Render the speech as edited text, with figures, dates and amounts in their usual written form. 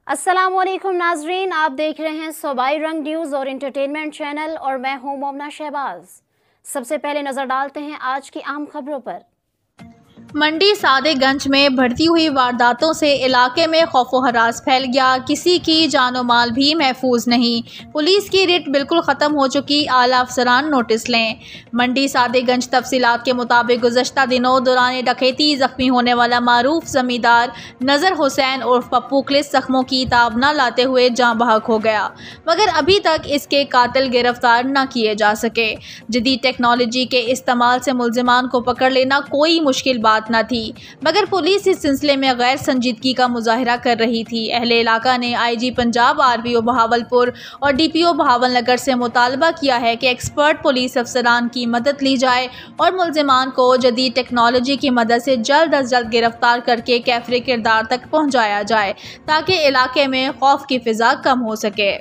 अस्सलामुअलैकुम नाजरीन, आप देख रहे हैं सूबाई रंग न्यूज़ और इंटरटेनमेंट चैनल और मैं हूं मोमना शहबाज। सबसे पहले नजर डालते हैं आज की अहम खबरों पर। मंडी सादेगंज में बढ़ती हुई वारदातों से इलाके में खौफो हरास फैल गया। किसी की जानो माल भी महफूज नहीं। पुलिस की रिट बिल्कुल ख़त्म हो चुकी, आला अफसरान नोटिस लें। मंडी सादेगंज तफसीलात के मुताबिक गुज़श्ता दिनों दौरान डकैती जख्मी होने वाला मारूफ ज़मींदार नज़र हुसैन उर्फ पप्पू क्लिस जख्मों की ताब न लाते हुए जाँ बहक हो गया, मगर अभी तक इसके कातिल गिरफ्तार न किए जा सके। जदीद टेक्नोलॉजी के इस्तेमाल से मुलजिमान को पकड़ लेना कोई मुश्किल बात न थी, मगर पुलिस इस सिलसिले में गैर संजीदगी का मुजाहिरा कर रही थी। अहले इलाका ने IG पंजाब, RPO बहावलपुर और DPO बहावलनगर से मुतालबा किया है कि एक्सपर्ट पुलिस अफसरान की मदद ली जाए और मुलजिमान को जदीद टेक्नोलॉजी की मदद से जल्द अज जल्द गिरफ्तार करके कैफरे किरदार तक पहुँचाया जाए ताकि इलाके में खौफ की फिजा कम हो सके।